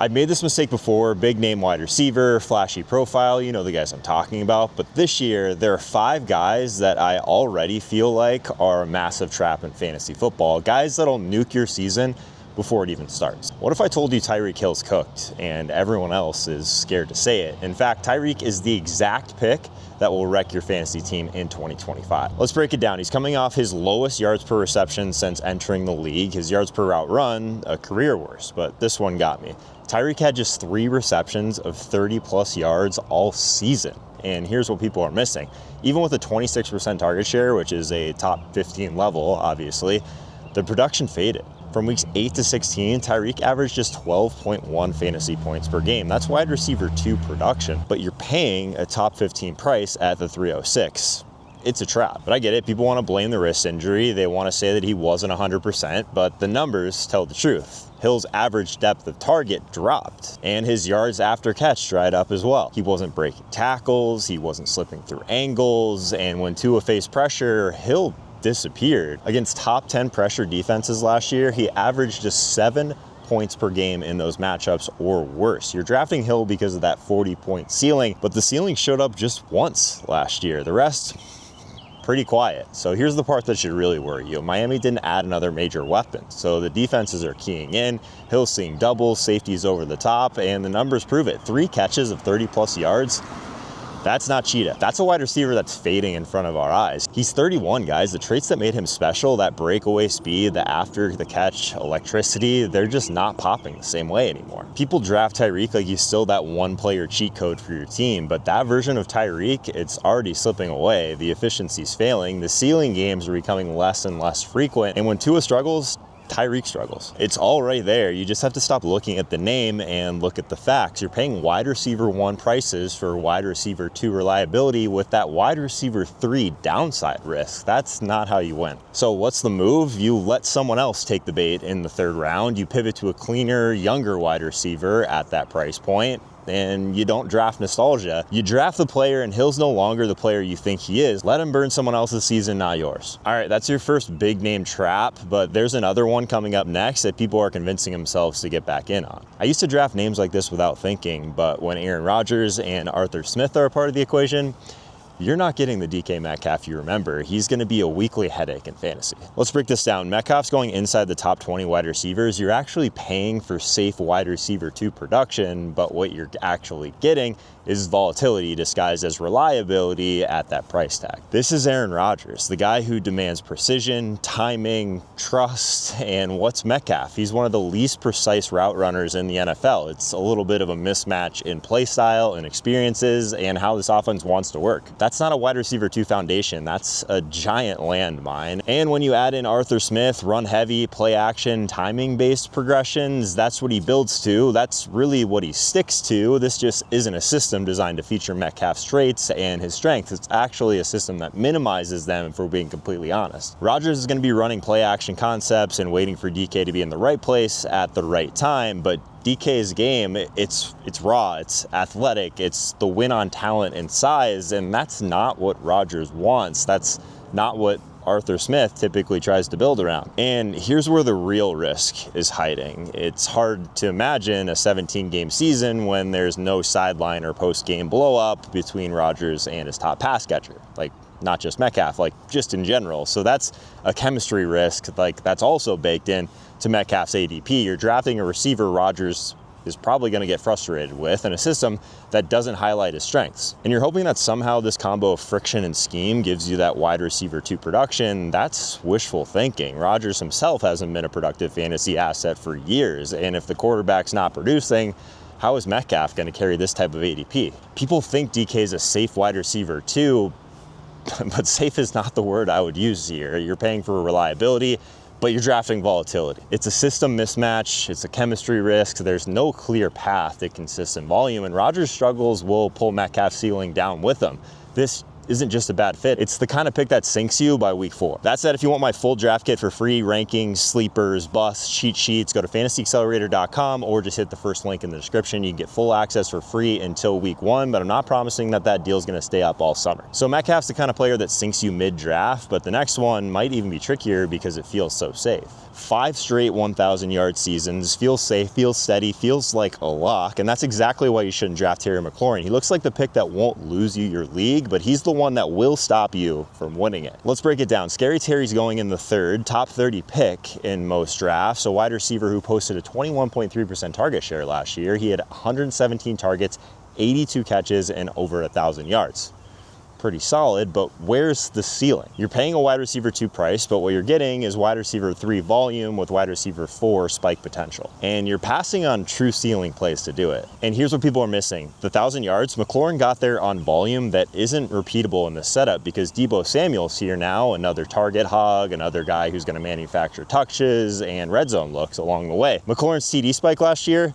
I've made this mistake before, big name wide receiver, flashy profile, you know the guys I'm talking about, but this year there are 5 guys that I already feel like are a massive trap in fantasy football, guys that'll nuke your season before it even starts. What if I told you Tyreek Hill's cooked and everyone else is scared to say it? In fact, Tyreek is the exact pick that will wreck your fantasy team in 2025. Let's break it down. He's coming off his lowest yards per reception since entering the league. His yards per route run, a career worst, but this one got me. Tyreek had just 3 receptions of 30-plus yards all season. And here's what people are missing. Even with a 26% target share, which is a top 15 level, obviously, the production faded. From weeks 8 to 16, Tyreek averaged just 12.1 fantasy points per game. That's wide receiver 2 production, but you're paying a top 15 price at the 306. It's a trap, but I get it. People want to blame the wrist injury. They want to say that he wasn't 100%, but the numbers tell the truth. Hill's average depth of target dropped, and his yards after catch dried up as well. He wasn't breaking tackles, he wasn't slipping through angles, and when Tua faced pressure, Hill disappeared. Against top 10 pressure defenses last year, he averaged just 7 points per game in those matchups or worse. You're drafting Hill because of that 40-point ceiling, but the ceiling showed up just once last year. The rest, pretty quiet. So here's the part that should really worry you. Miami didn't add another major weapon, so the defenses are keying in. Hill's seeing doubles, safeties over the top, and the numbers prove it. 3 catches of 30-plus yards. That's not cheetah. That's a wide receiver that's fading in front of our eyes. He's 31, guys. The traits that made him special, that breakaway speed, the after the catch electricity, they're just not popping the same way anymore. People draft Tyreek like he's still that one-player cheat code for your team, but that version of Tyreek, it's already slipping away. The efficiency's failing. The ceiling games are becoming less and less frequent. And when Tua struggles, Tyreek struggles. It's all right there. You just have to stop looking at the name and look at the facts. You're paying wide receiver 1 prices for wide receiver 2 reliability with that wide receiver 3 downside risk. That's not how you win. So what's the move? You let someone else take the bait in the 3rd round. You pivot to a cleaner, younger wide receiver at that price point. And you don't draft nostalgia. You draft the player, and Hill's no longer the player you think he is. Let him burn someone else's season, not yours. All right, that's your first big name trap, but there's another one coming up next that people are convincing themselves to get back in on. I used to draft names like this without thinking, but when Aaron Rodgers and Arthur Smith are a part of the equation, you're not getting the DK Metcalf you remember. He's going to be a weekly headache in fantasy. Let's break this down. Metcalf's going inside the top 20 wide receivers. You're actually paying for safe wide receiver 2 production, but what you're actually getting is volatility disguised as reliability at that price tag. This is Aaron Rodgers, the guy who demands precision, timing, trust, and what's Metcalf? He's one of the least precise route runners in the NFL. It's a little bit of a mismatch in play style and experiences and how this offense wants to work. That's not a wide receiver 2 foundation. That's a giant landmine. And when you add in Arthur Smith, run heavy, play action, timing-based progressions, that's what he builds to. That's really what he sticks to. This just isn't a system designed to feature Metcalf's traits and his strengths. It's actually a system that minimizes them, if we're being completely honest. Rodgers is going to be running play action concepts and waiting for DK to be in the right place at the right time, but DK's game, it's raw, it's athletic, it's the win on talent and size, and that's not what Rodgers wants. That's not what Arthur Smith typically tries to build around. And here's where the real risk is hiding. It's hard to imagine a 17-game season when there's no sideline or post-game blow-up between Rodgers and his top pass catcher. Like, not just Metcalf, like just in general. So that's a chemistry risk, like that's also baked in to Metcalf's ADP. You're drafting a receiver Rodgers is probably going to get frustrated with, and a system that doesn't highlight his strengths. And you're hoping that somehow this combo of friction and scheme gives you that wide receiver 2 production. That's wishful thinking. Rodgers himself hasn't been a productive fantasy asset for years, and if the quarterback's not producing, how is Metcalf going to carry this type of ADP? People think DK is a safe wide receiver 2, but safe is not the word I would use here. You're paying for reliability, but you're drafting volatility. It's a system mismatch, it's a chemistry risk, there's no clear path to consistent volume, and Rodgers' struggles will pull Metcalf's ceiling down with him. This isn't just a bad fit. It's the kind of pick that sinks you by week 4. That said, if you want my full draft kit for free, rankings, sleepers, busts, cheat sheets, go to fantasyaccelerator.com or just hit the first link in the description. You can get full access for free until week 1, but I'm not promising that that deal is going to stay up all summer. So Metcalf's the kind of player that sinks you mid-draft, but the next one might even be trickier because it feels so safe. 5 straight 1,000-yard seasons, feels safe, feels steady, feels like a lock, and that's exactly why you shouldn't draft McLaurin. He looks like the pick that won't lose you your league, but he's the one that will stop you from winning it. Let's break it down. Scary Terry's going in the 3rd, top 30 pick in most drafts, a wide receiver who posted a 21.3% target share last year. He had 117 targets, 82 catches, and over 1,000 yards. Pretty solid, but where's the ceiling? You're paying a wide receiver 2 price, but what you're getting is wide receiver 3 volume with wide receiver 4 spike potential. And you're passing on true ceiling plays to do it. And here's what people are missing. The 1,000 yards, McLaurin got there on volume that isn't repeatable in the setup because Deebo Samuel's here now, another target hog, another guy who's going to manufacture touches and red zone looks along the way. McLaurin's TD spike last year,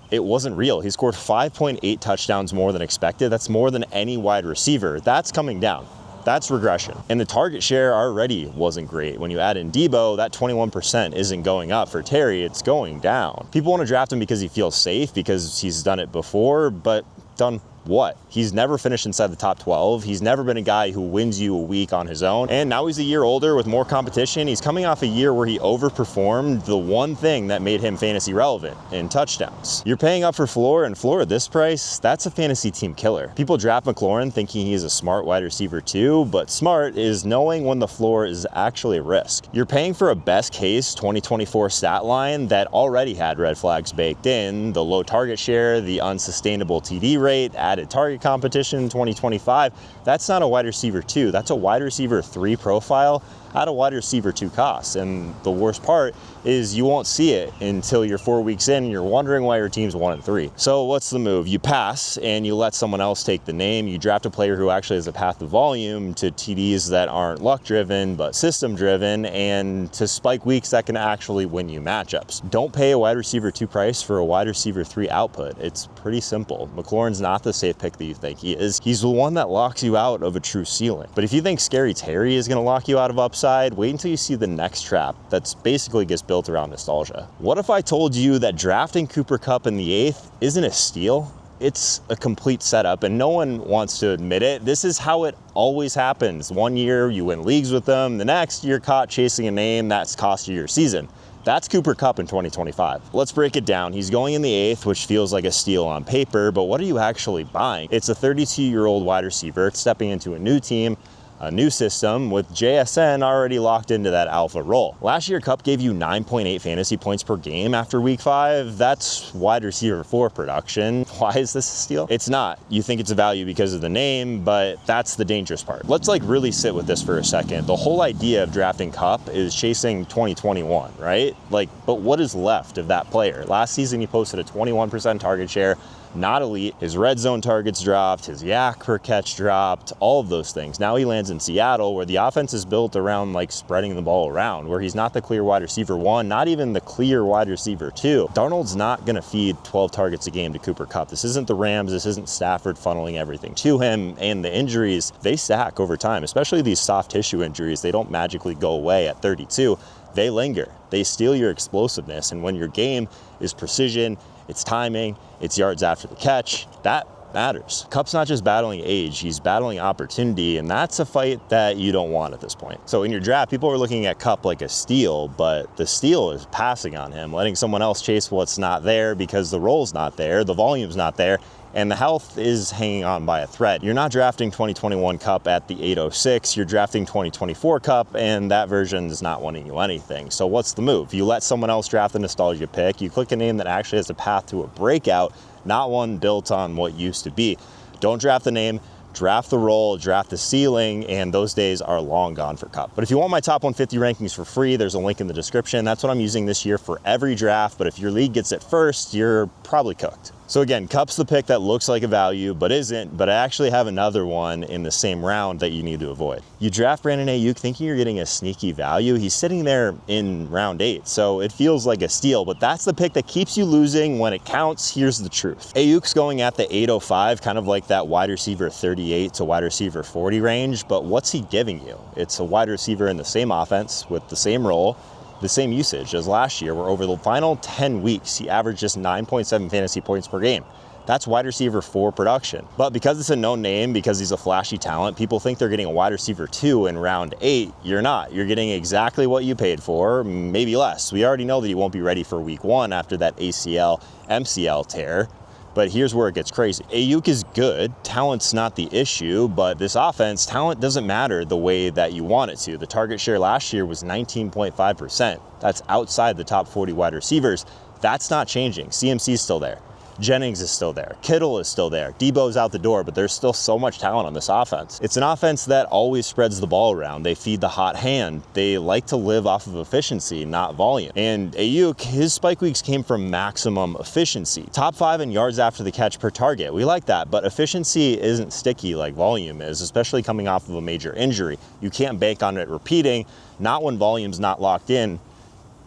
it wasn't real. He scored 5.8 touchdowns more than expected. That's more than any wide receiver. That's coming down. That's regression. And the target share already wasn't great. When you add in Deebo, that 21% isn't going up. For Terry, it's going down. People want to draft him because he feels safe, because he's done it before, but done what? He's never finished inside the top 12. He's never been a guy who wins you a week on his own. And now he's a year older with more competition. He's coming off a year where he overperformed the one thing that made him fantasy relevant in touchdowns. You're paying up for floor, and floor at this price, that's a fantasy team killer. People draft McLaurin thinking he's a smart wide receiver too, but smart is knowing when the floor is actually a risk. You're paying for a best case 2024 stat line that already had red flags baked in, the low target share, the unsustainable TD rate, added target competition in 2025. That's not a wide receiver 2. That's a wide receiver 3 profile at a wide receiver 2 cost. And the worst part is you won't see it until you're 4 weeks in and you're wondering why your team's 1-3. So what's the move? You pass and you let someone else take the name. You draft a player who actually has a path to volume, to TDs that aren't luck driven but system driven, and to spike weeks that can actually win you matchups. Don't pay a wide receiver 2 price for a wide receiver 3 output. It's pretty simple. McLaurin's not the safe pick that you think he is. He's the one that locks you out of a true ceiling. But if you think Scary Terry is going to lock you out of upside, wait until you see the next trap that's basically gets built around nostalgia. What if I told you that drafting Cooper Kupp in the 8th isn't a steal? It's a complete setup, and no one wants to admit it. This is how it always happens. One year you win leagues with them, the next you're caught chasing a name that's cost you your season. That's Cooper Kupp in 2025. Let's break it down. He's going in the 8th, which feels like a steal on paper, but what are you actually buying? It's a 32-year-old wide receiver stepping into a new team, a new system with JSN already locked into that alpha role. Last year, Kupp gave you 9.8 fantasy points per game after week 5. That's wide receiver 4 production. Why is this a steal? It's not. You think it's a value because of the name, but that's the dangerous part. Let's really sit with this for a second. The whole idea of drafting Kupp is chasing 2021, right? But what is left of that player? Last season, he posted a 21% target share, not elite. His red zone targets dropped, his yak per catch dropped, all of those things. Now he lands in Seattle, where the offense is built around spreading the ball around, where he's not the clear wide receiver 1, not even the clear wide receiver 2. Darnold's not going to feed 12 targets a game to Cooper Kupp. This isn't the Rams, this isn't Stafford funneling everything to him, and the injuries, they stack over time, especially these soft tissue injuries. They don't magically go away at 32. They linger. They steal your explosiveness, and when your game is precision, it's timing, it's yards after the catch, that matters. Kupp's not just battling age, he's battling opportunity, and that's a fight that you don't want at this point. So in your draft, people are looking at Kupp like a steal, but the steal is passing on him, letting someone else chase what's not there because the role's not there, the volume's not there, and the health is hanging on by a thread. You're not drafting 2021 Kupp at the 806, you're drafting 2024 Kupp, and that version is not winning you anything. So what's the move? You let someone else draft the nostalgia pick, you click a name that actually has a path to a breakout, not one built on what used to be. Don't draft the name, draft the role, draft the ceiling, and those days are long gone for Kupp. But if you want my top 150 rankings for free, there's a link in the description. That's what I'm using this year for every draft, but if your league gets it first, you're probably cooked. So again, Kupp's the pick that looks like a value, but isn't, but I actually have another one in the same round that you need to avoid. You draft Brandon Aiyuk thinking you're getting a sneaky value. He's sitting there in round 8, so it feels like a steal, but that's the pick that keeps you losing when it counts. Here's the truth. Aiyuk's going at the 805, kind of like that wide receiver 38 to wide receiver 40 range, but what's he giving you? It's a wide receiver in the same offense with the same role, the same usage as last year, where over the final 10 weeks, he averaged just 9.7 fantasy points per game. That's wide receiver 4 production. But because it's a known name, because he's a flashy talent, people think they're getting a wide receiver 2 in round 8. You're not. You're getting exactly what you paid for, maybe less. We already know that he won't be ready for week 1 after that ACL, MCL tear. But here's where it gets crazy. Aiyuk is good, talent's not the issue, but this offense, talent doesn't matter the way that you want it to. The target share last year was 19.5%. That's outside the top 40 wide receivers. That's not changing. CMC's still there. Jennings is still there. Kittle is still there. Debo's out the door, but there's still so much talent on this offense. It's an offense that always spreads the ball around. They feed the hot hand. They like to live off of efficiency, not volume. And Aiyuk, his spike weeks came from maximum efficiency. Top 5 in yards after the catch per target. We like that, but efficiency isn't sticky like volume is, especially coming off of a major injury. You can't bank on it repeating, not when volume's not locked in.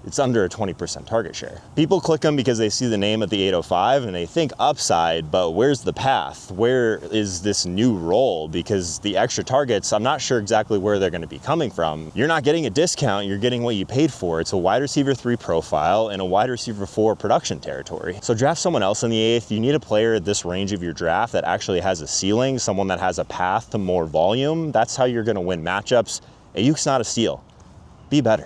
It's under a 20% target share. People click them because they see the name at the 805 and they think upside, but where's the path? Where is this new role? Because the extra targets, I'm not sure exactly where they're gonna be coming from. You're not getting a discount, you're getting what you paid for. It's a wide receiver 3 profile and a wide receiver 4 production territory. So draft someone else in the 8th. You need a player at this range of your draft that actually has a ceiling, someone that has a path to more volume. That's how you're gonna win matchups. Aiyuk's not a steal. Be better.